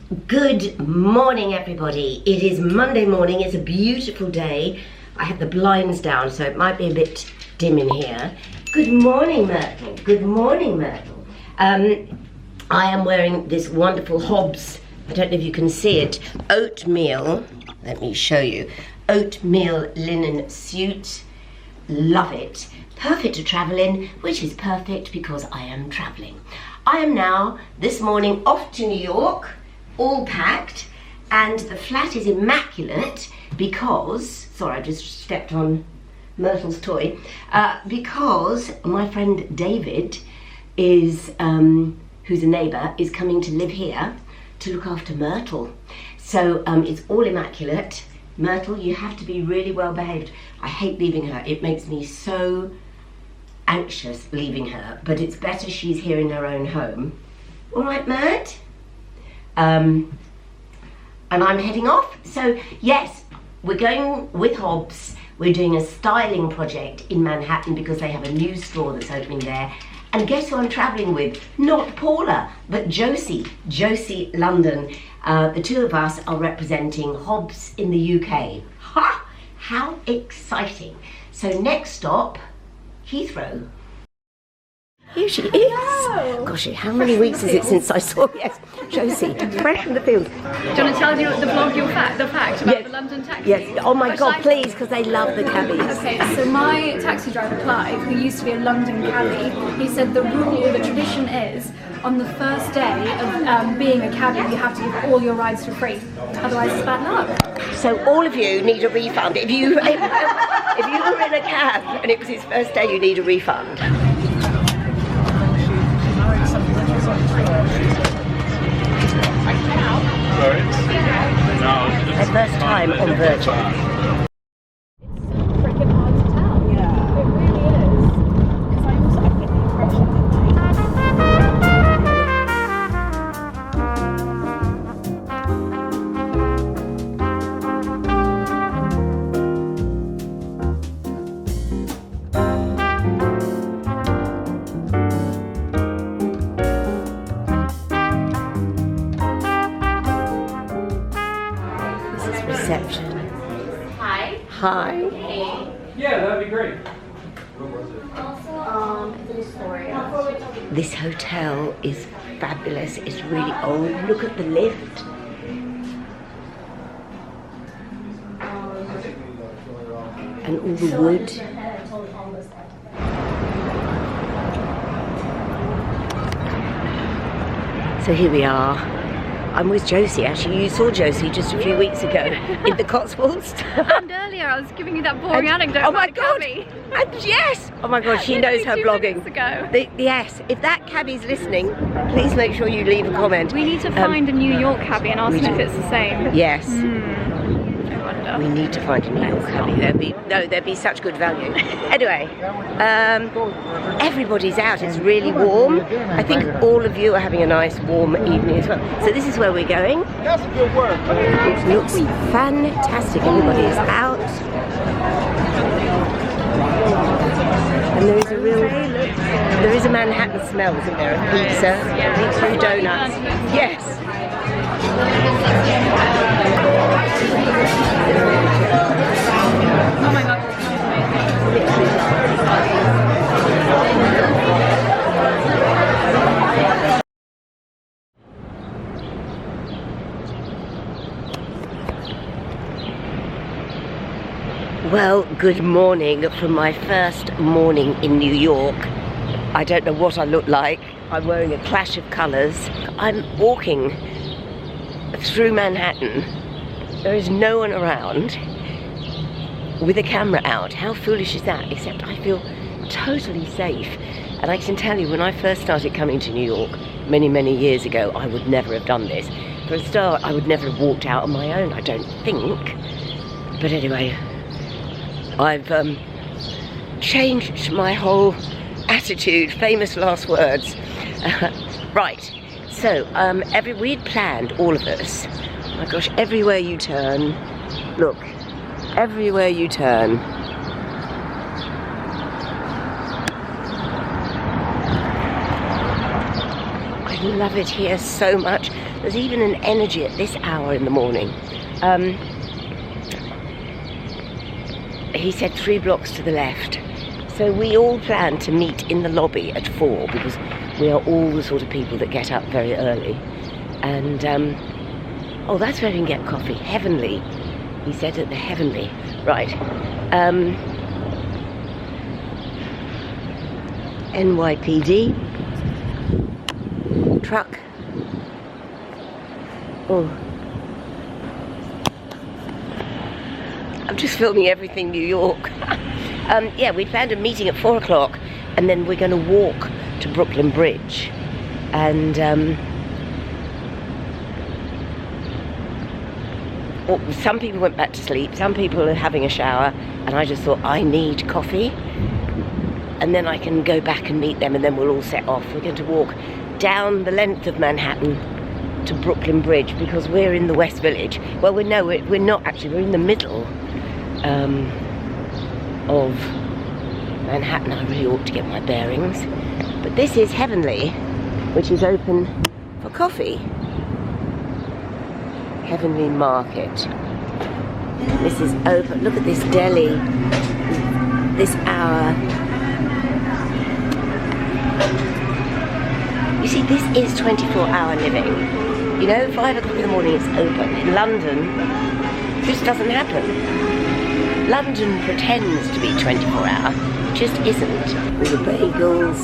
Good morning, everybody. It is Monday morning. It's a beautiful day. I have the blinds down, so it might be a bit dim in here. Good morning, Myrtle. Good morning, Myrtle. I am wearing this wonderful Hobbs, I don't know if you can see it, oatmeal, let me show you, oatmeal linen suit. Love it. Perfect to travel in, which is perfect because I am traveling. I am now, this morning, off to New York, all packed, and the flat is immaculate because, sorry, I just stepped on Myrtle's toy, because my friend David is, who's a neighbour, is coming to live here to look after Myrtle. So it's all immaculate. Myrtle, you have to be really well behaved. I hate leaving her. It makes me so anxious leaving her, but it's better she's here in her own home. All right, Mert? And I'm heading off. So yes, we're going with Hobbs. We're doing a styling project in Manhattan because they have a new store that's opening there. And guess who I'm traveling with? Not Paula, but Josie London. The two of us are representing Hobbs in the UK. Ha! How exciting. So next stop, Heathrow. Here she is. Hello. Gosh, how many weeks is it since I saw, yes, Josie, fresh from the field. Do you want to tell you the fact about the London taxi? Yes, oh my God, please, because they love the cabbies. Okay, so my taxi driver, Clive, who used to be a London cabbie, he said the tradition is, on the first day of being a cabbie, you have to give all your rides for free. Otherwise it's bad luck. So all of you need a refund. If you were in a cab and it was his first day, you need a refund. Their first time on Virgin. It's freaking hard to tell. Yeah. It really is. Because I also get the impression Reception. Hi. Hi. Hey. Yeah, that'd be great. The Astoria. This hotel is fabulous. It's really old. Look at the lift. And all the wood. So here we are. I'm with Josie, actually. You saw Josie just a few weeks ago in the Cotswolds. And earlier I was giving you that boring anecdote about the cabbie. And yes! Oh my God, she knows her blogging. Ago. Yes, if that cabbie's listening, please make sure you leave a comment. We need to find a New York cabbie and ask them if it's the same. Yes. I wonder. We need to find a New York cabbie. There'd be such good value. Anyway, everybody's out. It's really warm. I think all of you are having a nice warm evening as well. So this is where we're going. That's good work. It looks fantastic. Everybody is out. And there is a Manhattan smell, isn't there, of pizza, through donuts. Yes. Oh my God. Well, good morning from my first morning in New York. I don't know what I look like. I'm wearing a clash of colours. I'm walking through Manhattan. There is no one around with a camera out. How foolish is that? Except I feel totally safe. And I can tell you, when I first started coming to New York many, many years ago, I would never have done this. For a start, I would never have walked out on my own, I don't think. But anyway, I've changed my whole attitude. Famous last words. Right, so we'd planned, all of us, oh my gosh, everywhere you turn, look, everywhere you turn, I love it here so much. There's even an energy at this hour in the morning. He said 3 blocks to the left. So we all plan to meet in the lobby at 4 because we are all the sort of people that get up very early. And, oh, that's where we can get coffee. Heavenly. He said at the Heavenly. Right. NYPD. Truck. Oh. I'm just filming everything New York. Yeah, we planned a meeting at 4 o'clock and then we're going to walk to Brooklyn Bridge. And some people went back to sleep, some people are having a shower, and I just thought I need coffee. And then I can go back and meet them and then we'll all set off. We're going to walk down the length of Manhattan to Brooklyn Bridge because we're in the West Village. Well, we're not actually, we're in the middle of Manhattan. I really ought to get my bearings. But this is Heavenly, which is open for coffee. Heavenly Market. This is open. Look at this deli. This hour. You see, this is 24-hour living. You know, 5 o'clock in the morning it's open. In London, this doesn't happen. London pretends to be 24-hour, it just isn't. All the bagels.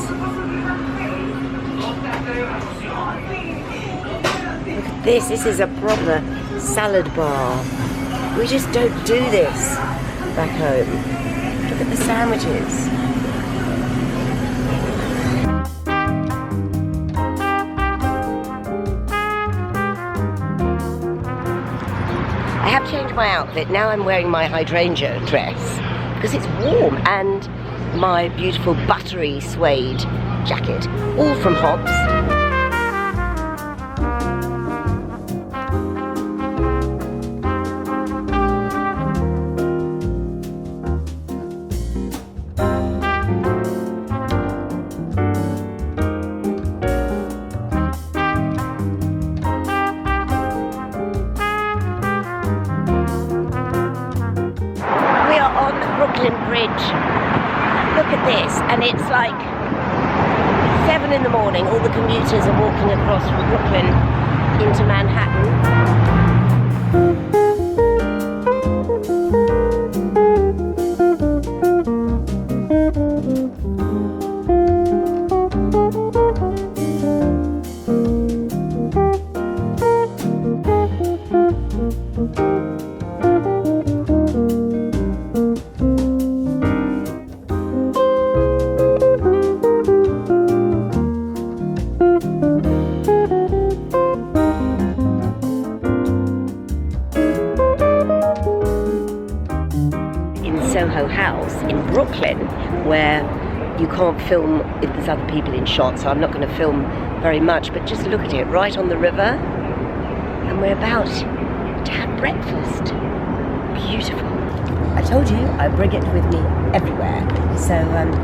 Look at this, this is a proper salad bar. We just don't do this back home. Look at the sandwiches. I have changed my outfit. Now I'm wearing my hydrangea dress because it's warm, and my beautiful buttery suede jacket, all from Hobbs. Brooklyn Bridge. Look at this, and it's like 7 in the morning. All the commuters are walking across from Brooklyn into Manhattan. House in Brooklyn, where you can't film if there's other people in shot, so I'm not going to film very much, but just look at it, right on the river, and we're about to have breakfast. Beautiful. I told you I bring it with me everywhere, so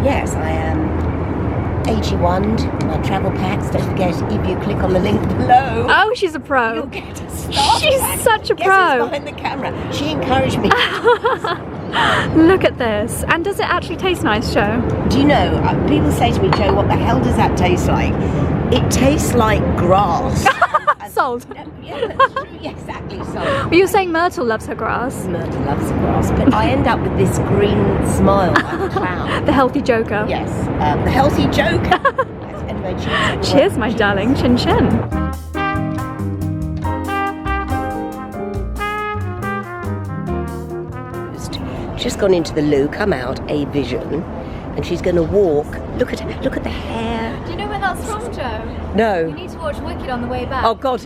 yes, I am AG1'd my travel packs. Don't forget, if you click on the link below, oh, she's a pro. You'll get a start. She's such a Guess pro. who's behind the camera? She encouraged me. Look at this. And does it actually taste nice, Jo? Do you know, people say to me, Jo, what the hell does that taste like? It tastes like grass. Sold. Yeah, that's true. Yeah, exactly, sold. Well, you're saying Myrtle loves her grass. Myrtle loves grass, but I end up with this green smile like a clown. The healthy joker. Yes, the healthy joker. Yes, anyway, cheers. Cheers, my darling. Chin chin. Just gone into the loo, come out, a vision, and she's going to walk. Look at the hair. Do you know where that's from, Jo? No. You need to watch Wicked on the way back. Oh God.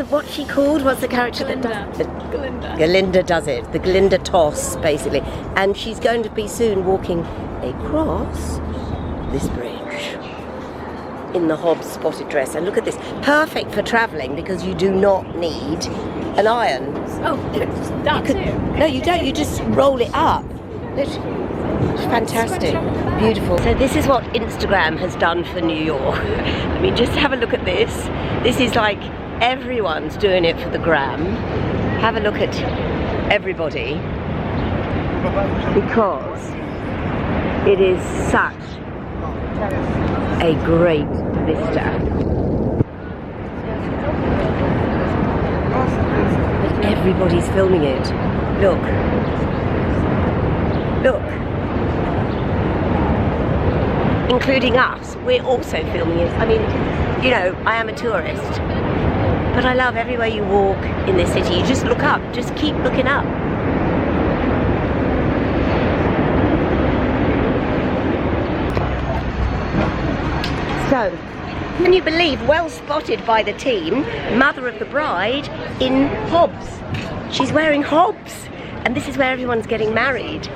What's she called? What's the character that does it? Glinda. Glinda does it. The Glinda toss, basically. And she's going to be soon walking across this bridge in the Hobbs spotted dress. And look at this. Perfect for travelling because you do not need an iron. Oh, that too. No, you don't. You just roll it up. Literally. It's fantastic. Beautiful. So this is what Instagram has done for New York. I mean, just have a look at this. This is like everyone's doing it for the gram. Have a look at everybody. Because it is such a great vista. But everybody's filming it. Look. Look. Including us. We're also filming it. I mean, you know, I am a tourist. But I love everywhere you walk in this city. You just look up. Just keep looking up. So, can you believe, well spotted by the team, mother of the bride in Hobbs. She's wearing Hobbs, and this is where everyone's getting married.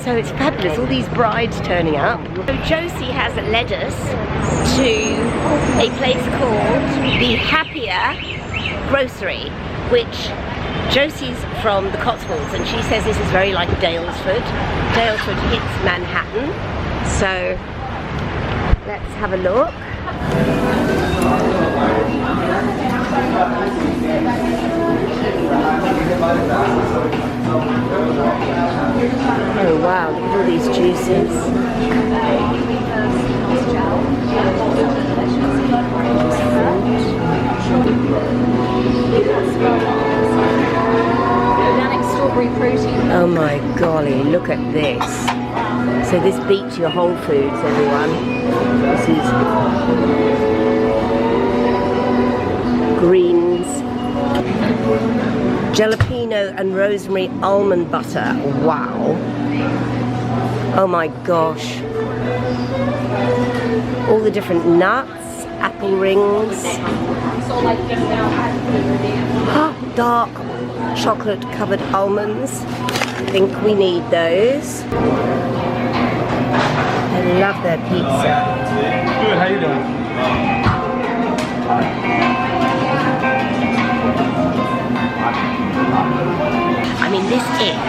So it's fabulous, all these brides turning up. So Josie has led us to a place called the Happier Grocery, which Josie's from the Cotswolds, and she says this is very like Dalesford. Dalesford hits Manhattan, so let's have a look. Oh wow, look at all these juices. Organic strawberry protein. Oh my golly, look at this. So this beats your Whole Foods, everyone. This is greens, jalapeno and rosemary almond butter. Wow. Oh my gosh. All the different nuts, apple rings. Dark chocolate covered almonds. I think we need those. I love their pizza. Good, how you doing? I mean, this is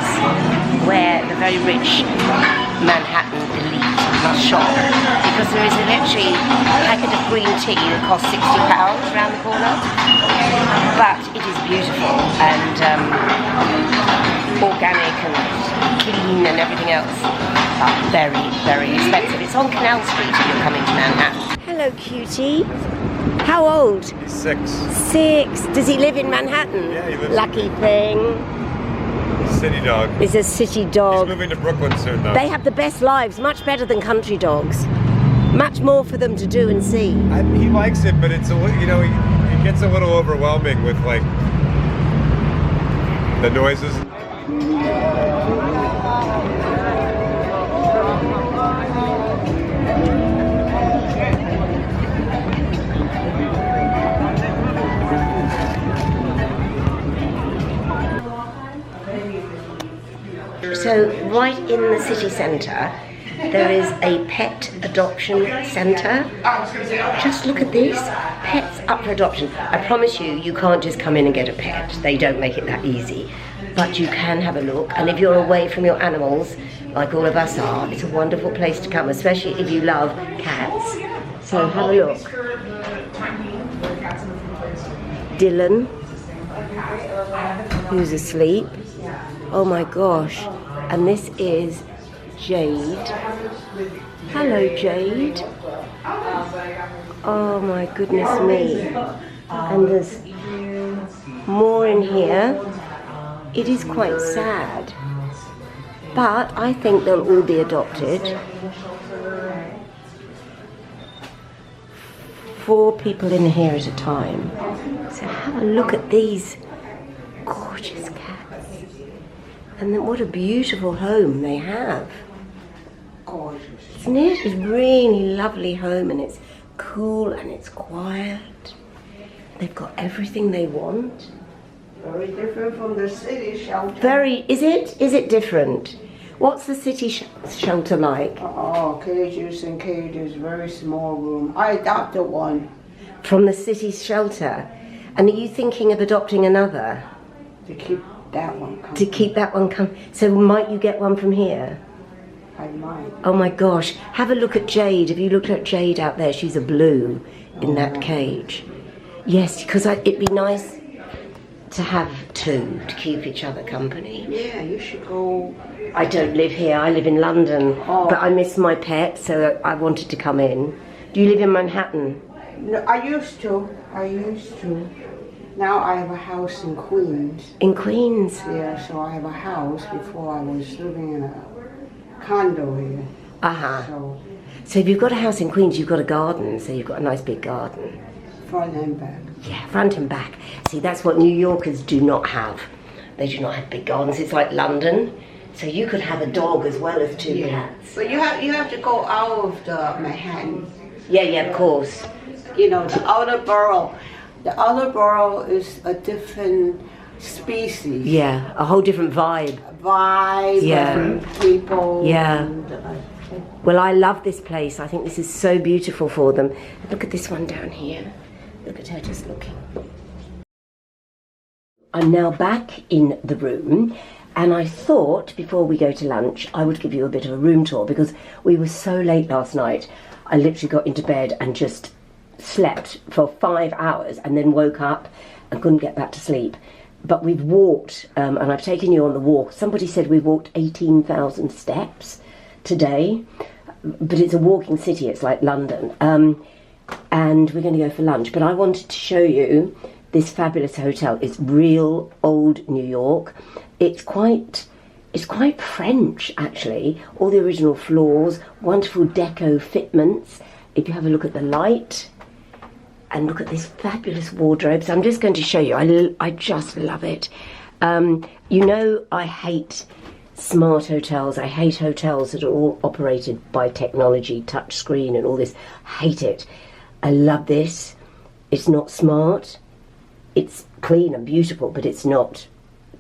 where the very rich Manhattan elite must shop, because there is literally a packet of green tea that costs £60 around the corner, but it is beautiful and organic and clean and everything else. Very, very expensive. It's on Canal Street if you're coming to Manhattan. Hello, cutie. How old? 6. 6. Does he live in Manhattan? Yeah, he lives. Lucky thing. City dog. He's a city dog. He's moving to Brooklyn soon, though. They have the best lives, much better than country dogs. Much more for them to do and see. He likes it, but it's a you know it gets a little overwhelming with like the noises. So right in the city centre there is a pet adoption centre. Just look at this, pets up for adoption. I promise you, you can't just come in and get a pet. They don't make it that easy. But you can have a look, and if you're away from your animals, like all of us are, it's a wonderful place to come, especially if you love cats. So have a look. Dylan, who's asleep. Oh my gosh. And this is Jade. Hello, Jade. Oh my goodness me. And there's more in here. It is quite sad. But I think they'll all be adopted. 4 people in here at a time. So have a look at these gorgeous cats. And then what a beautiful home they have. Gorgeous. Isn't it? It's a really lovely home, and it's cool and it's quiet. They've got everything they want. Very different from the city shelter. Very, is it? Is it different? What's the city shelter like? Oh, cages and cages, very small room. I adopted one. From the city shelter. And are you thinking of adopting another? To keep that one coming. To keep that one coming. So might you get one from here? I might. Oh my gosh, have a look at Jade. Have you looked at Jade out there? She's a blue in that cage. Yes, because it'd be nice to have two to keep each other company. Yeah, you should go. I don't live here, I live in London, Oh. but I miss my pet, so I wanted to come in. Do you live in Manhattan? No, I used to. Now I have a house in Queens. In Queens? Yeah, so I have a house. Before I was living in a condo here. Uh-huh. So So if you've got a house in Queens, you've got a garden, so you've got a nice big garden. front and back. Yeah, front and back. See, that's what New Yorkers do not have. They do not have big gardens. It's like London. So you could have a dog as well as two cats. But you have to go out of the Manhattan. Yeah, of course. You know, the outer borough. The outer borough is a different species. Yeah, a whole different vibe. Vibe, Yeah. different people. Yeah. and, Well, I love this place. I think this is so beautiful for them. Look at this one down here. Look at her just looking. I'm now back in the room, and I thought before we go to lunch I would give you a bit of a room tour because we were so late last night. I literally got into bed and just slept for 5 hours and then woke up and couldn't get back to sleep. But we've walked, and I've taken you on the walk. Somebody said we walked 18,000 steps today, but it's a walking city, it's like London. And we're going to go for lunch, but I wanted to show you this fabulous hotel. It's real old New York. It's quite French, actually. All the original floors, wonderful deco fitments. If you have a look at the light and look at this fabulous wardrobe. So I'm just going to show you. I just love it. You know, I hate smart hotels. I hate hotels that are all operated by technology, touch screen and all this. I hate it. I love this. It's not smart. It's clean and beautiful, but it's not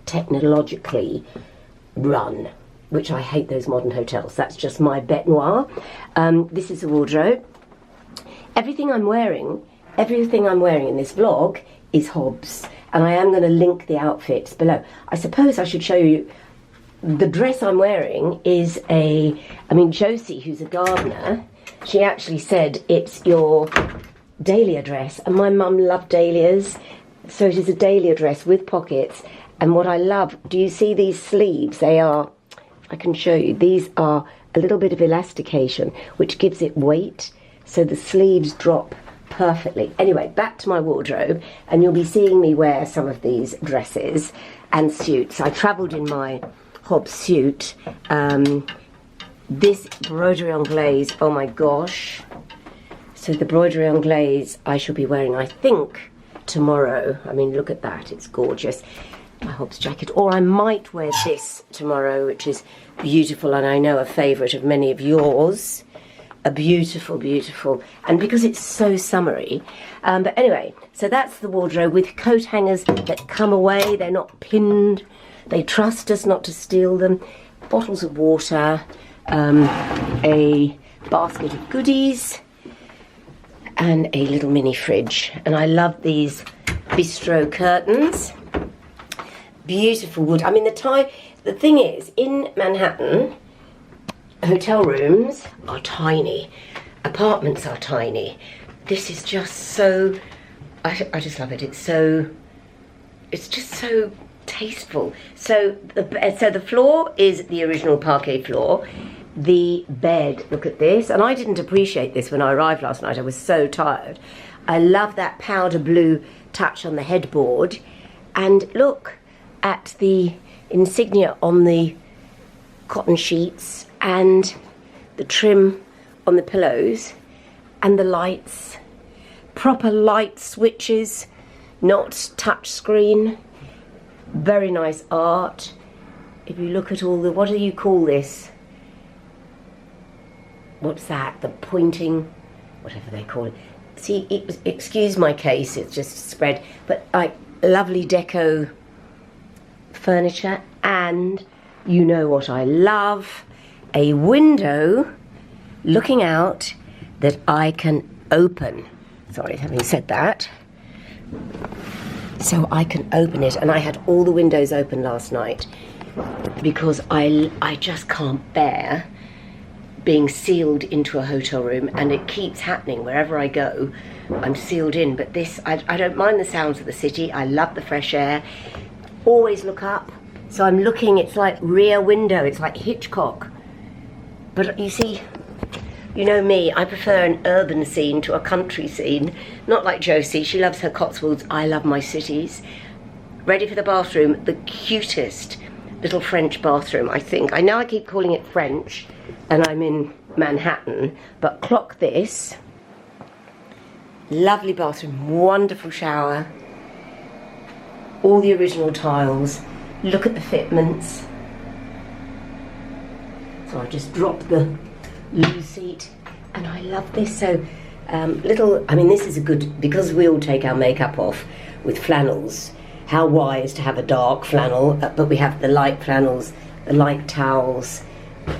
technologically run, which I hate those modern hotels. That's just my bête noire. This is the wardrobe. Everything I'm wearing in this vlog is Hobbs, and I am going to link the outfits below. I suppose I should show you the dress I'm wearing is Josie, who's a gardener, she actually said it's your dahlia dress, and my mum loved dahlias, so it is a dahlia dress with pockets. And what I love, do you see these sleeves? They are, I can show you, these are a little bit of elastication, which gives it weight, so the sleeves drop perfectly. Anyway, back to my wardrobe, and you'll be seeing me wear some of these dresses and suits. I travelled in my Hobbs suit. This broderie anglaise, oh my gosh. So the broderie anglaise I shall be wearing, I think, tomorrow. I mean, look at that, it's gorgeous. My Hobbs jacket. Or I might wear this tomorrow, which is beautiful, and I know a favourite of many of yours. A beautiful, beautiful, and because it's so summery. But anyway, so that's the wardrobe with coat hangers that come away. They're not pinned. They trust us not to steal them. Bottles of water, a basket of goodies, and a little mini fridge. And I love these bistro curtains. Beautiful wood. I mean, the thing is, in Manhattan, hotel rooms are tiny, apartments are tiny. This is just so, I just love it. It's just so tasteful. So the floor is the original parquet floor. The bed, look at this, and I didn't appreciate this when I arrived last night. I was so tired. I love that powder blue touch on the headboard, and look at the insignia on the cotton sheets and the trim on the pillows and the lights. Proper light switches, not touch screen. Very nice art. If you look at all the, what do you call this? What's that? The pointing, whatever they call it. See, excuse my case, it's just spread, but like lovely deco furniture, and you know what I love, a window looking out that I can open. Sorry, having said that. So I can open it, and I had all the windows open last night because I just can't bear being sealed into a hotel room, and it keeps happening wherever I go. I'm sealed in, but this, I don't mind the sounds of the city. I love the fresh air. Always look up. So I'm looking, it's like Rear Window, it's like Hitchcock. But you see, you know me, I prefer an urban scene to a country scene. Not like Josie, she loves her Cotswolds, I love my cities. Ready for the bathroom, the cutest little French bathroom, I think. I know I keep calling it French, and I'm in Manhattan, but clock this. Lovely bathroom, wonderful shower. All the original tiles. Look at the fitments. So I just dropped the loo seat, and I love this. So I mean, this is a good, because we all take our makeup off with flannels. How wise to have a dark flannel, but we have the light flannels, the light towels,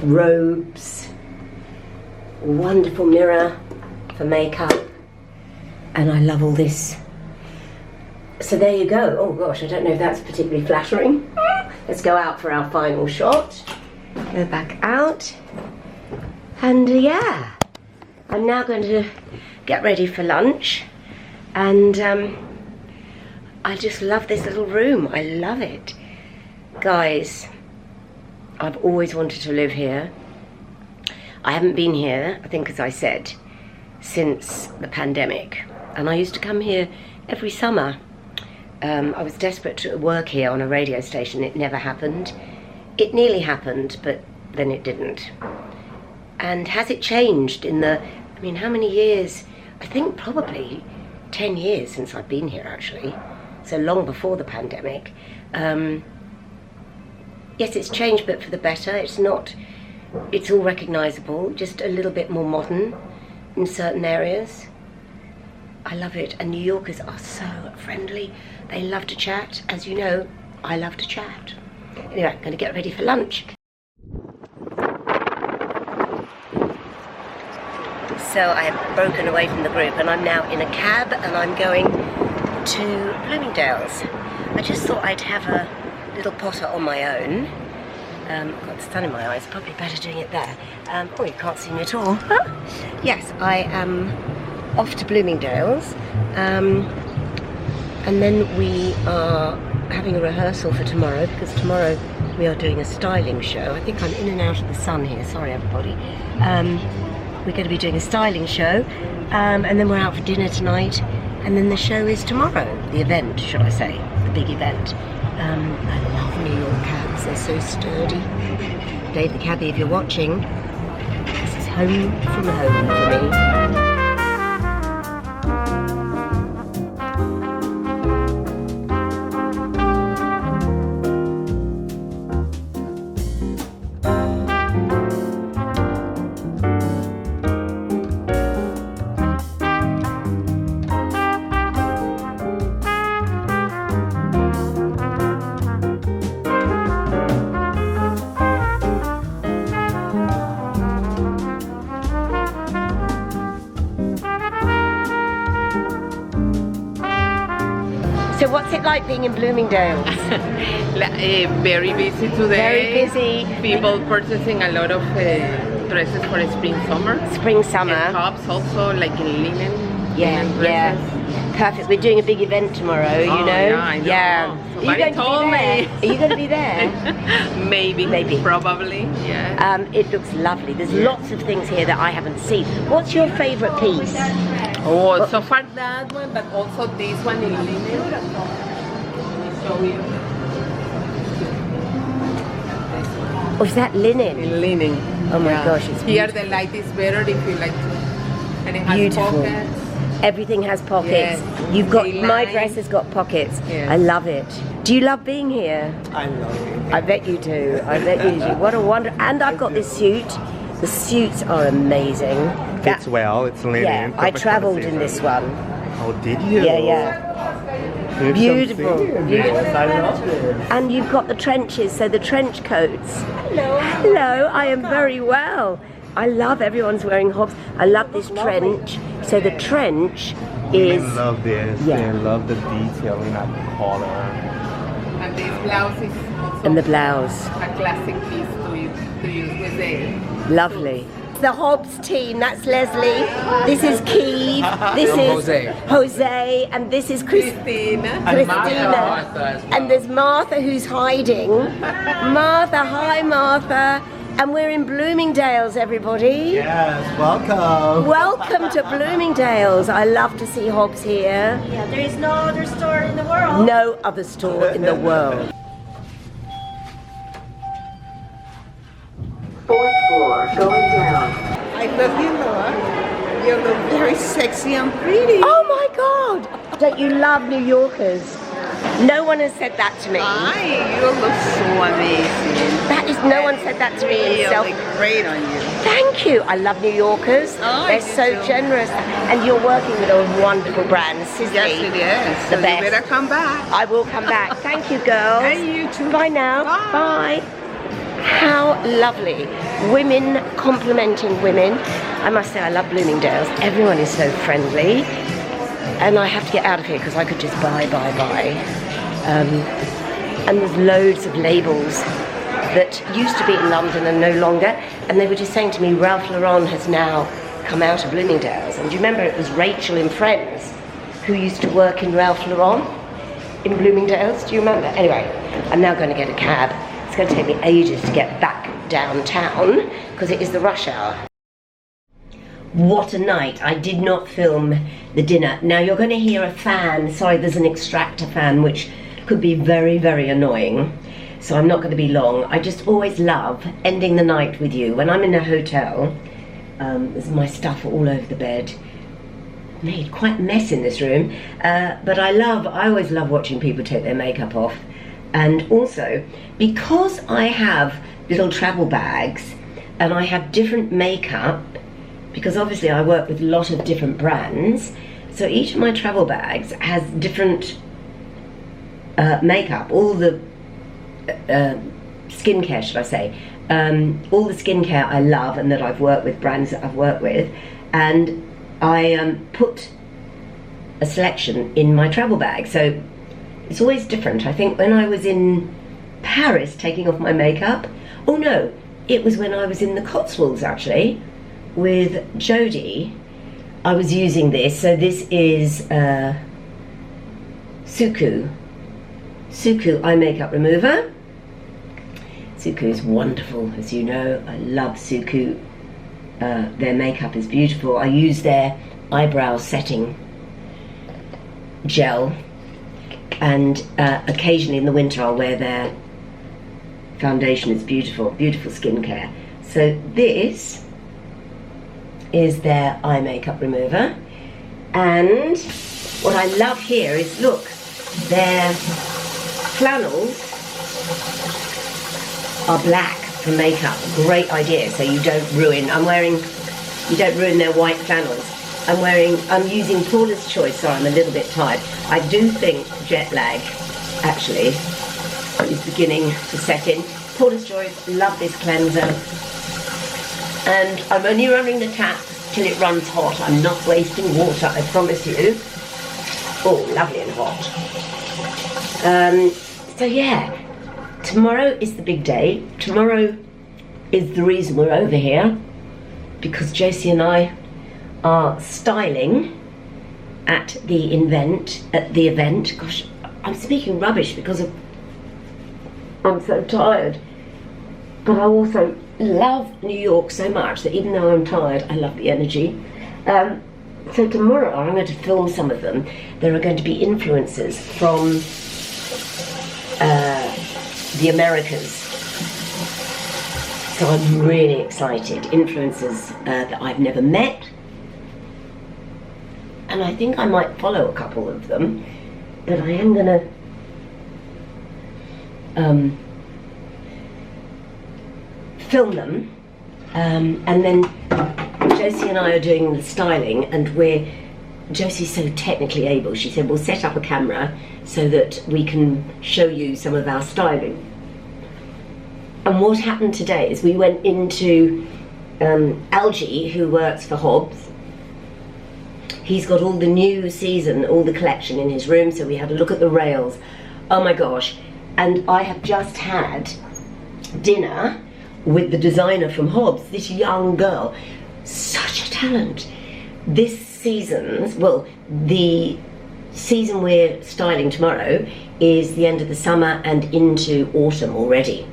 robes, wonderful mirror for makeup, and I love all this. So there you go. Oh gosh, I don't know if that's particularly flattering. Let's go out for our final shot. Go back out. And yeah, I'm now going to get ready for lunch. And I just love this little room. I love it. Guys, I've always wanted to live here. I haven't been here, I think as I said, since the pandemic. And I used to come here every summer. I was desperate to work here on a radio station. It never happened. It nearly happened, but then it didn't. And has it changed in the, I mean, how many years? I think probably 10 years since I've been here, actually. So long before the pandemic. Yes, it's changed, but for the better. It's not, it's all recognisable, just a little bit more modern in certain areas. I love it, and New Yorkers are so friendly. They love to chat. As you know, I love to chat. Anyway, I'm going to get ready for lunch. So I have broken away from the group, and I'm now in a cab, and I'm going to Bloomingdale's. I just thought I'd have a little potter on my own. I've got the sun in my eyes, probably better doing it there. Oh, you can't see me at all. Yes, I am off to Bloomingdale's, and then we are having a rehearsal for tomorrow, because tomorrow we are doing a styling show. I think I'm in and out of the sun here, sorry everybody. We're going to be doing a styling show, and then we're out for dinner tonight, and then the show is tomorrow, the event, should I say, the big event. I love New York cabs, they're so sturdy. Dave the cabbie, if you're watching, this is home from home for me. So what's it like being in Bloomingdale? Very busy today. Very busy. People purchasing a lot of dresses for spring, summer. Spring, summer. And tops also, like in linen. Yeah, linen yeah. dresses. Perfect. We're doing a big event tomorrow, you know? Yeah, I know. Yeah. Somebody told me. Are you going to be there? Maybe. Maybe. Probably, yeah. It looks lovely. There's lots of things here that I haven't seen. What's your favourite piece? Oh, so far that one, but also this one in linen. Let me show you. Oh, is that linen? In linen. Oh my gosh, it's here beautiful. the light is better if you like to. And it has Beautiful. pockets. Everything has pockets. Yes. You've got, They my line. dress has got pockets. Yes. I love it. Do you love being here? I love it. I bet you do. I bet you do. What a wonder. And I've got this suit. The suits are amazing. Fits well, it's linen. Yeah, I perfect for the travelled in season. this one. Oh, did you? Yeah, yeah. Here's Beautiful. some Beautiful. Yes, I love it. And you've got the trenches, so the trench coats. Hello. Hello, I am very well. I love everyone's wearing Hobbs. I love this trench. So the trench is... I love this. Yeah. I love the detailing of the collar. And this blouse is also And the blouse. a classic piece to use with the Lovely. the Hobbs team. That's Leslie. This is Keith. This is Jose. And this is Christina. And there's Martha who's hiding. Martha, hi Martha. And we're in Bloomingdale's, everybody. Yes, welcome. Welcome to Bloomingdale's. I love to see Hobbs here. Yeah, there is no other store in the world. No other store in the world. 4th floor, going down. I love you, Laura. You look very sexy and pretty. Oh my God! Don't you love New Yorkers? No one has said that to me. Hi, you look so amazing. That is, no one said that to me in You self. look great on you. Thank you. I love New Yorkers. Oh, They're I do so too. generous. And you're working with a wonderful brand, Sisley. Yes, it is. The So best. you better come back. I will come back. Thank you, girls. And you too. Bye now. Bye. Bye. How lovely. Women complimenting women. I must say I love Bloomingdale's. Everyone is so friendly. And I have to get out of here because I could just buy. And there's loads of labels that used to be in London and no longer. And they were just saying to me, Ralph Lauren has now come out of Bloomingdale's. And do you remember it was Rachel in Friends who used to work in Ralph Lauren in Bloomingdale's? Do you remember? Anyway, I'm now going to get a cab. It's going to take me ages to get back downtown because it is the rush hour. What a night. I did not film the dinner. Now you're going to hear a fan. Sorry, there's an extractor fan which could be very, very annoying. So I'm not going to be long. I just always love ending the night with you. When I'm in a hotel, there's my stuff all over the bed. Made quite a mess in this room. But I always love watching people take their makeup off. And also, because I have little travel bags and I have different makeup, because obviously I work with a lot of different brands, so each of my travel bags has different makeup, all the skincare, should I say, all the skincare I love and that I've worked with, brands that I've worked with, and I put a selection in my travel bag. So it's always different. I think when I was in Paris taking off my makeup, oh no, it was when I was in the Cotswolds actually with Jodie, I was using this. So this is Suku eye makeup remover. Suku is wonderful, as you know. I love Suku. Their makeup is beautiful. I use their eyebrow setting gel, and occasionally in the winter I'll wear their foundation. It's beautiful, beautiful skincare. So this is their eye makeup remover, and what I love here is, look, their flannels are black for makeup. Great idea, so you don't ruin their white flannels. I'm using Paula's Choice. Sorry, I'm a little bit tired. I do think jet lag actually is beginning to set in. Paula's Choice, love this cleanser. And I'm only running the tap till it runs hot. I'm not wasting water, I promise you. Oh, lovely and hot. So yeah, tomorrow is the big day. Tomorrow is the reason we're over here, because Josie and I are styling at the event. Gosh, I'm speaking rubbish because I'm so tired. But I also love New York so much that even though I'm tired, I love the energy. So tomorrow I'm going to film some of them. There are going to be influencers from the Americas. So I'm really excited. Influencers that I've never met. And I think I might follow a couple of them. But I am going to film them, and then Josie and I are doing the styling, and Josie's so technically able. She said we'll set up a camera so that we can show you some of our styling. And what happened today is we went into Algie, who works for Hobbs. He's got all the new season, all the collection in his room, so we had a look at the rails. Oh my gosh. And I have just had dinner with the designer from Hobbs, this young girl, such a talent. This season's, well, the season we're styling tomorrow is the end of the summer and into autumn already.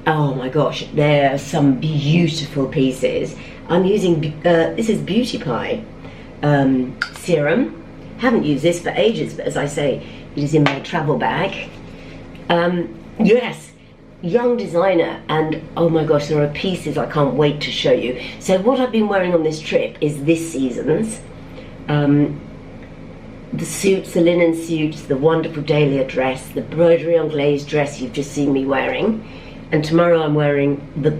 Oh my gosh, there are some beautiful pieces. I'm using, this is Beauty Pie serum. Haven't used this for ages, but as I say, it is in my travel bag. Yes, young designer, and oh my gosh, there are pieces I can't wait to show you. So what I've been wearing on this trip is this season's. The suits, the linen suits, the wonderful dahlia dress, the broderie anglaise dress you've just seen me wearing. And tomorrow I'm wearing the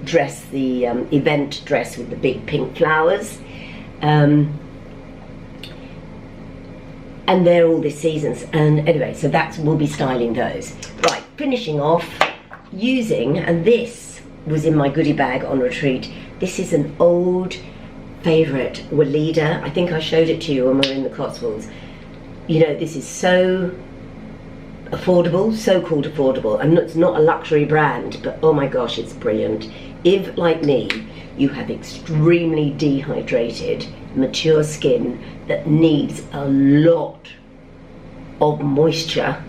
dress, the event dress with the big pink flowers. And they're all this season's. And anyway, so we'll be styling those. Right, finishing off using, and this was in my goodie bag on retreat. This is an old favourite, Walida. I think I showed it to you when we were in the Cotswolds. You know, this is so affordable, so-called affordable, and it's not a luxury brand, but oh my gosh, it's brilliant. If, like me, you have extremely dehydrated, mature skin that needs a lot of moisture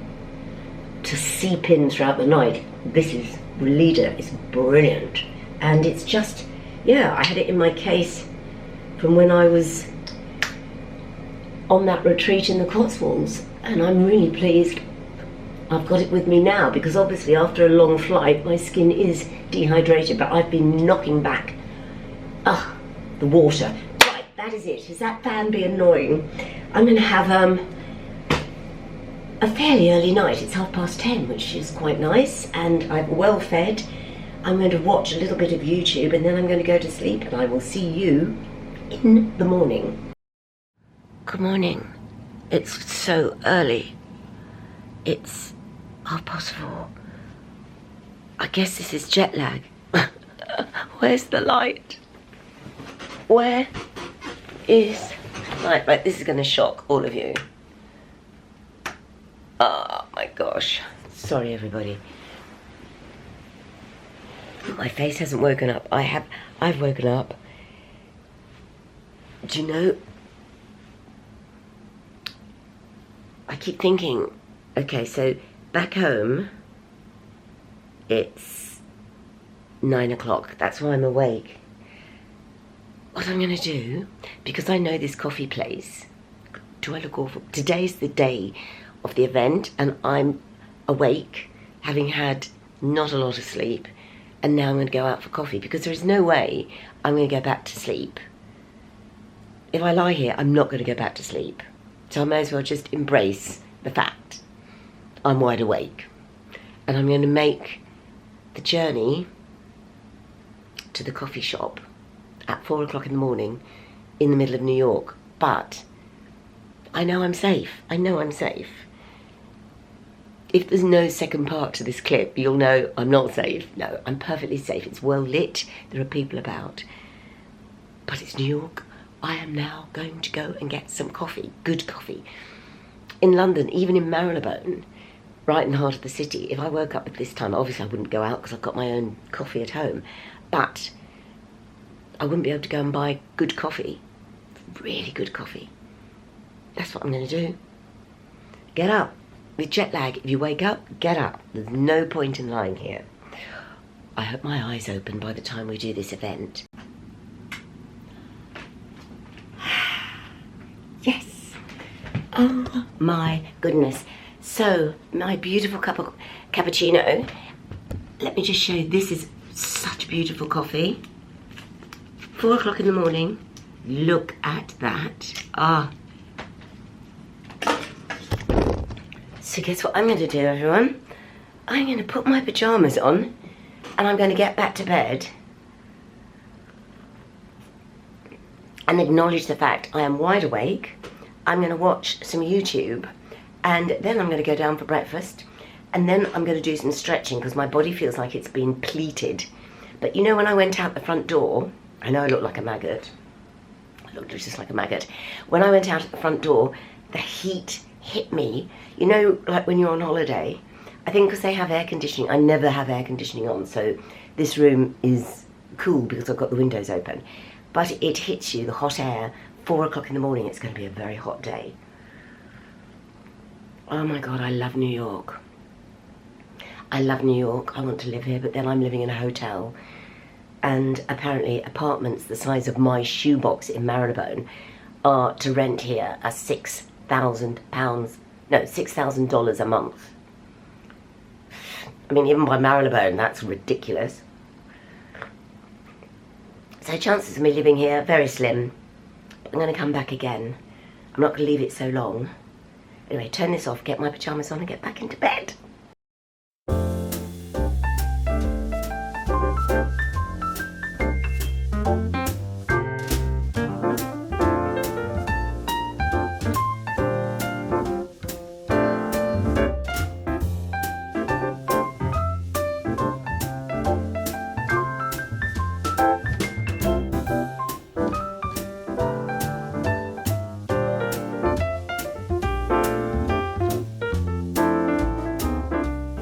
to seep in throughout the night, this is Walida. It's brilliant. And it's just, yeah, I had it in my case from when I was on that retreat in the Cotswolds, and I'm really pleased I've got it with me now, because obviously after a long flight my skin is dehydrated, but I've been knocking back the water. Right, that is it. Is that fan be annoying? I'm going to have a fairly early night. It's 10:30, which is quite nice, and I'm well fed. I'm going to watch a little bit of YouTube, and then I'm going to go to sleep, and I will see you in the morning. Good morning. It's so early. It's 4:30. I guess this is jet lag. Where's the light? Where is light? Right, this is going to shock all of you. Oh my gosh. Sorry everybody. My face hasn't woken up. I've woken up. Do you know, I keep thinking, okay, so back home it's 9 o'clock. That's why I'm awake. What I'm going to do, because I know this coffee place, do I look awful? Today's the day of the event, and I'm awake, having had not a lot of sleep, and now I'm going to go out for coffee, because there is no way I'm going to go back to sleep. If I lie here, I'm not going to go back to sleep. So I may as well just embrace the fact I'm wide awake. And I'm going to make the journey to the coffee shop at 4 o'clock in the morning in the middle of New York. But I know I'm safe. I know I'm safe. If there's no second part to this clip, you'll know I'm not safe. No, I'm perfectly safe. It's well lit. There are people about. But it's New York. I am now going to go and get some coffee, good coffee. In London, even in Marylebone, right in the heart of the city, if I woke up at this time, obviously I wouldn't go out because I've got my own coffee at home, but I wouldn't be able to go and buy good coffee, really good coffee. That's what I'm going to do. Get up. With jet lag, if you wake up, get up. There's no point in lying here. I hope my eyes open by the time we do this event. Yes. Oh my goodness. So, my beautiful cup of cappuccino. Let me just show you. This is such beautiful coffee. 4 o'clock in the morning. Look at that. Ah. So guess what I'm going to do, everyone? I'm going to put my pyjamas on and I'm going to get back to bed and acknowledge the fact I am wide awake. I'm going to watch some YouTube, and then I'm going to go down for breakfast, and then I'm going to do some stretching because my body feels like it's been pleated. But you know, when I went out the front door, I know I look like a maggot. I look just like a maggot. When I went out at the front door, the heat hit me. You know, like when you're on holiday, I think because they have air conditioning, I never have air conditioning on, so this room is cool because I've got the windows open, but it hits you, the hot air, 4 o'clock in the morning. It's going to be a very hot day. Oh my God, I love New York. I love New York. I want to live here, but then I'm living in a hotel. And apparently apartments the size of my shoebox in Marylebone are to rent here are $6,000 a month. I mean, even by Marylebone, that's ridiculous. So chances of me living here, very slim. I'm going to come back again. I'm not going to leave it so long. Anyway, turn this off, get my pyjamas on and get back into bed.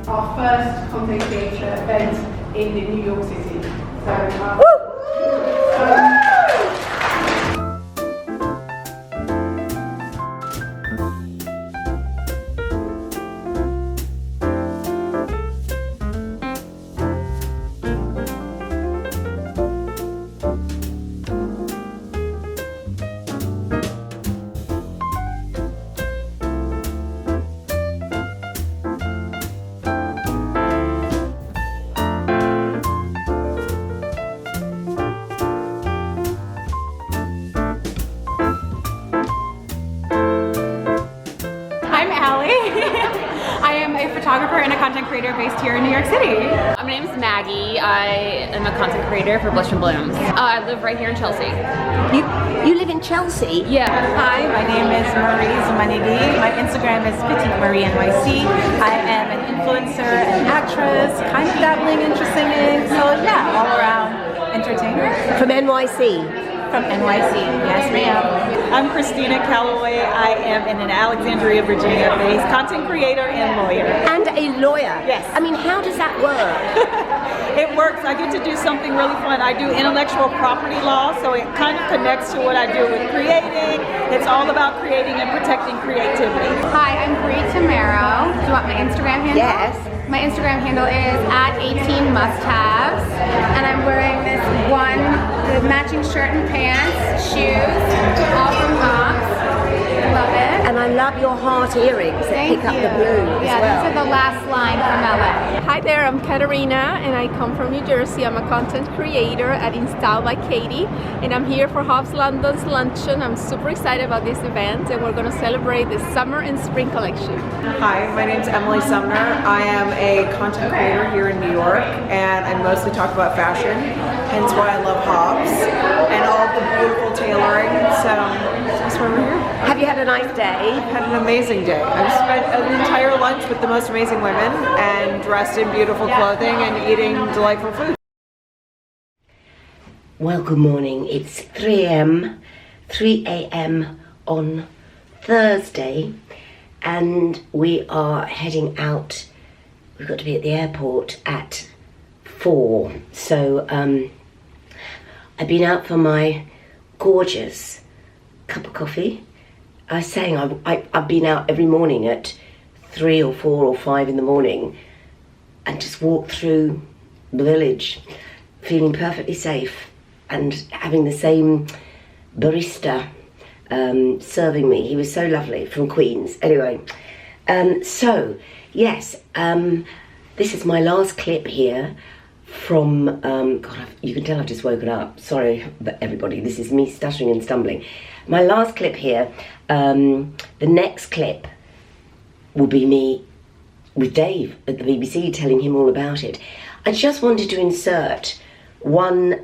Our first content creator event in New York City. So, photographer and a content creator based here in New York City. My name is Maggie. I am a content creator for Blush and Blooms. I live right here in Chelsea. You live in Chelsea? Yeah. Hi, my name is Marie Zumanidi. My Instagram is Petite Marie NYC. I am an influencer, an actress, kind of dabbling in singing. So yeah, all around entertainer. From NYC? From NYC, yes ma'am. I'm Christina Calloway. I am in Alexandria, Virginia based content creator and lawyer. And a lawyer? Yes. I mean, how does that work? It works. I get to do something really fun. I do intellectual property law, so it kind of connects to what I do with creating. It's all about creating and protecting creativity. Hi, I'm Brie Tamaro. Do you want my Instagram handle? Yes. My Instagram handle is @18musthaves, and I'm wearing this one with matching shirt and pants, shoes, all from Hobbs. Love it. And I love your heart earrings that Thank pick up you. the blue as Yeah, well. these are the last line from LA. Hi there, I'm Katarina and I come from New Jersey. I'm a content creator at Install by Katie and I'm here for Hobbs London's luncheon. I'm super excited about this event and we're going to celebrate the summer and spring collection. Hi, my name's Emily Sumner. I am a content creator here in New York and I mostly talk about fashion, hence why I love Hobbs and all the beautiful tailoring. So that's why we're here. Have you had a nice day? Had an amazing day. I've spent an entire lunch with the most amazing women and dressed in beautiful clothing and eating delightful food. Well, good morning. It's 3 a.m. on Thursday, and we are heading out. We've got to be at the airport at 4. So I've been out for my gorgeous cup of coffee. I was saying I've been out every morning at 3 or 4 or 5 in the morning and just walked through the village feeling perfectly safe and having the same barista serving me. He was so lovely, from Queens. Anyway, so yes, this is my last clip here from, God, you can tell I've just woken up. Sorry, but everybody, this is me stuttering and stumbling. My last clip here, the next clip will be me with Dave at the BBC telling him all about it. I just wanted to insert one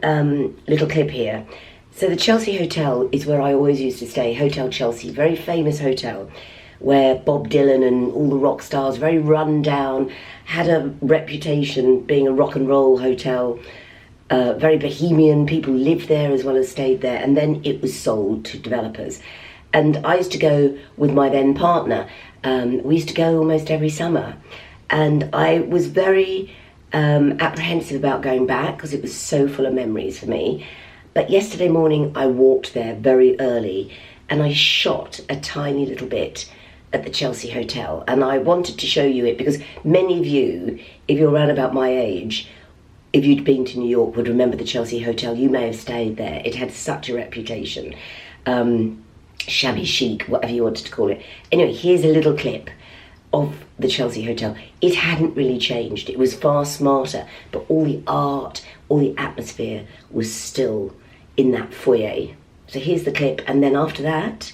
little clip here. So the Chelsea Hotel is where I always used to stay, Hotel Chelsea, very famous hotel, where Bob Dylan and all the rock stars, very run down, had a reputation being a rock and roll hotel, very bohemian, people lived there as well as stayed there, and then it was sold to developers. And I used to go with my then partner. We used to go almost every summer, and I was very apprehensive about going back because it was so full of memories for me. But yesterday morning I walked there very early and I shot a tiny little bit at the Chelsea Hotel, and I wanted to show you it because many of you, if you're around about my age, if you'd been to New York, would remember the Chelsea Hotel. You may have stayed there. It had such a reputation. Shabby chic, whatever you wanted to call it. Anyway, here's a little clip of the Chelsea Hotel. It hadn't really changed. It was far smarter, but all the art, all the atmosphere was still in that foyer. So here's the clip, and then after that,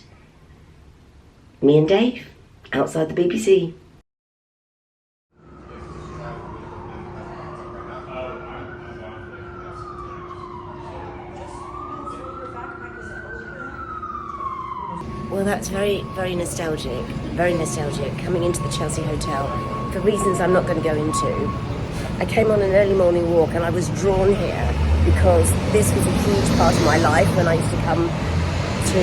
me and Dave outside the BBC. Well, that's very, very nostalgic, coming into the Chelsea Hotel for reasons I'm not going to go into. I came on an early morning walk and I was drawn here because this was a huge part of my life when I used to come to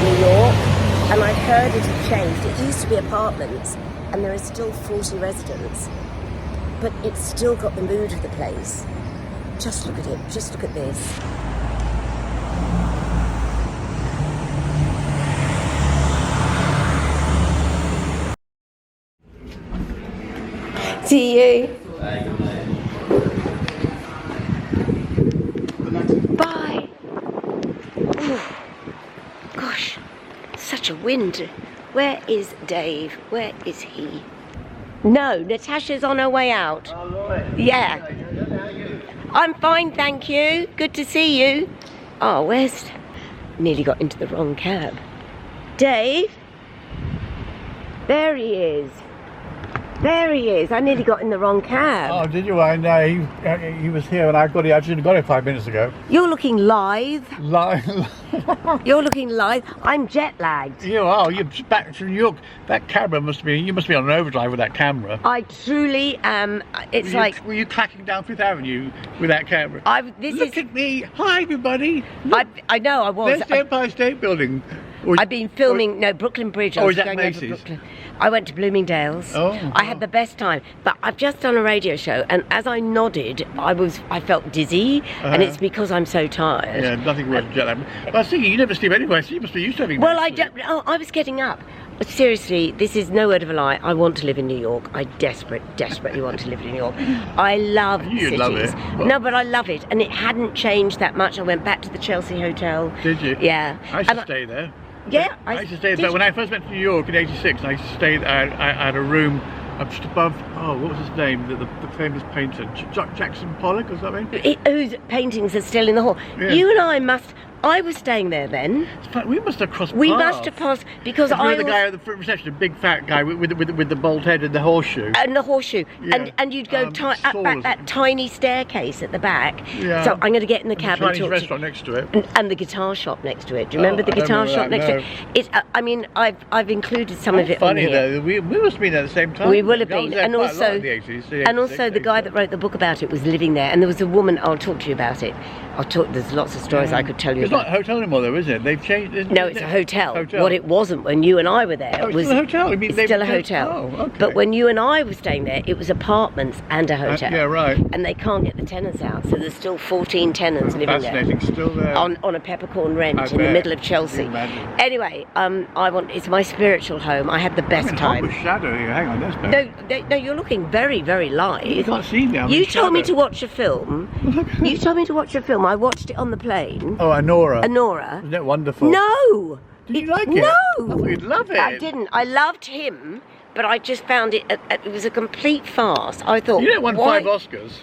New York, and I heard it had changed. It used to be apartments and there are still 40 residents, but it's still got the mood of the place. Just look at it, just look at this. See you. Bye. Ooh. Gosh, such a wind. Where is Dave? Where is he? No, Natasha's on her way out. Yeah. I'm fine, thank you. Good to see you. Oh, where's... Nearly got into the wrong cab. Dave? There he is. There he is. I nearly got in the wrong cab. Oh, did you? I know. He was here and I got it. I should have got it 5 minutes ago. You're looking lithe. Lithe? You're looking lithe. I'm jet lagged. You are. You're back to New York. That camera must be... You must be on an overdrive with that camera. I truly am. It's Were you clacking down Fifth Avenue with that camera? Look at me. Hi, everybody. I know I was. There's the Empire State Building. I've been filming, Brooklyn Bridge. I was is that going Macy's? over Brooklyn. I went to Bloomingdale's. I had the best time. But I've just done a radio show, and as I nodded, I felt dizzy, and it's because I'm so tired. Yeah, nothing worse than jet lag. But I was thinking, you never sleep anywhere, so you must be used to having... Well, I don't. Oh, I was getting up. But seriously, this is no word of a lie. I want to live in New York. I desperately want to live in New York. I love cities. Love it. Well, no, but I love it, and it hadn't changed that much. I went back to the Chelsea Hotel. Did you? Yeah. I used to stay there. Yeah, I used to stay there. When I first went to New York in '86, I used to stay. I had a room up just above. Oh, what was his name? The famous painter, Jackson Pollock or something. Whose paintings are still in the hall. Yeah. You and I must. I was staying there then. We must have crossed paths. We must have passed because I was... the guy at the reception, a big fat guy with the bald head and the horseshoe. And the horseshoe. Yeah. And you'd go up that tiny staircase at the back. Yeah. So I'm going to get in the cab and Chinese restaurant next to it. And the guitar shop next to it. Do you remember the guitar shop next to it? I mean, I've included some of it funny on here. Though. We must have been there at the same time. We will have been. And also the guy that wrote the book about it was living there. And there was a woman. I'll talk to you about it. There's lots of stories I could tell you. It's not a hotel anymore, though, is it? They've changed. No, it's a hotel. What it wasn't when you and I were there. It was still a hotel. It's still a hotel. Oh, okay. But when you and I were staying there, it was apartments and a hotel. Yeah, right. And they can't get the tenants out, so there's still 14 tenants living Fascinating, there. Still there. On a peppercorn rent in the middle of Chelsea. Anyway, it's my spiritual home. I had the best time. Hobbs shadow here. Hang on, that's better. No, you're looking very, very live. You can't see now. You told me to watch a film. You told me to watch a film. I watched it on the plane. Oh, Anora. Isn't that wonderful? No. Did you like it? No. I thought you'd love it. I didn't. I loved him, but I just found it was a complete farce. I thought... You know, won 5 Oscars.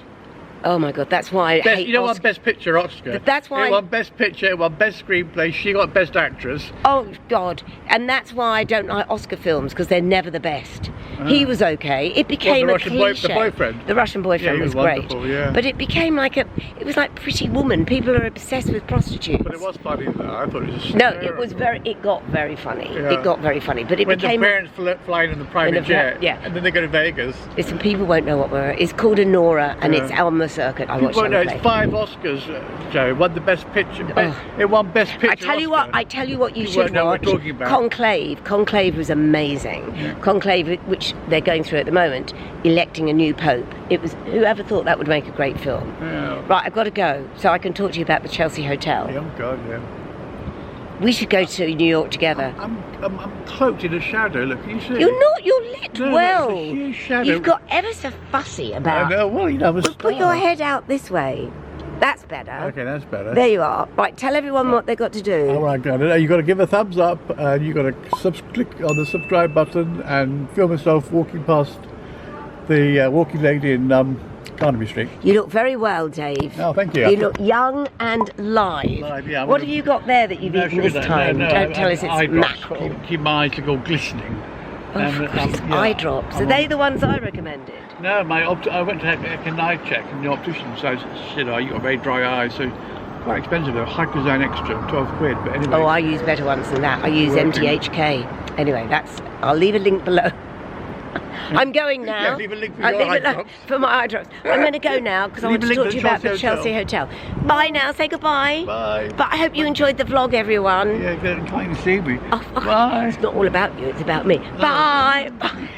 Oh my God, that's why I hate... You know, won Best Picture Oscar. That's why... It won Best Picture, it won Best Screenplay, she got Best Actress. Oh God, and that's why I don't like Oscar films, because they're never the best. He was okay. It became a cliche. The boyfriend. The Russian boyfriend was great. Yeah. But it became like it was like Pretty Woman. People are obsessed with prostitutes. But it was funny though. I thought it was No, it got very funny. Yeah. It got very funny. But it when became... the parents flying in the private jet, yeah. and then they go to Vegas. Listen, people won't know what it's called Anora, and it's on the circuit. I watched Well, no, them it's play. 5 Oscars, Joe. It won the best picture. It won best picture. I tell you what you should know what watch. we're talking about. Conclave. Conclave was amazing. Yeah. Conclave, which they're going through at the moment, electing a new pope. It was, whoever thought that would make a great film. Yeah. Right, I've got to go, so I can talk to you about the Chelsea Hotel. Oh God, yeah. We should go to New York together. I'm cloaked in a shadow. Look, you see? You're not. You're lit No, well. it's a huge shadow. You've got ever so fussy about. I know. Well, you know, I'm a Put star. your head out this way. That's better. Okay, that's better. There you are. Right, tell everyone what they've got to do. Oh my God! You got to give a thumbs up, and you got to click on the subscribe button, and film yourself walking past the walking lady in Carnaby Street. You look very well, Dave. Oh, thank you. You look young and live. Yeah, what have you got there that you've eaten this time? Don't tell us it's eye drops. mackerel. Keep my eyes look all glistening. Oh, it's yeah. eye drops. Are they the ones I recommended? No, I went to have an eye check, and the optician says, you know, you got very dry eyes, so quite expensive though. Hydrazone extra, 12 quid. But anyway. Oh, I use better ones than that. I use MTHK. Anyway, I'll leave a link below. I'm going now. Yeah, leave a link for your eye drops. For my eye drops. I'm going to go now because I want to talk to you about the Chelsea Hotel. Bye now. Say goodbye. Bye. But I hope you enjoyed the vlog, everyone. Yeah, you can't even see me. Oh, Bye. It's not all about you. It's about me. Bye. Bye.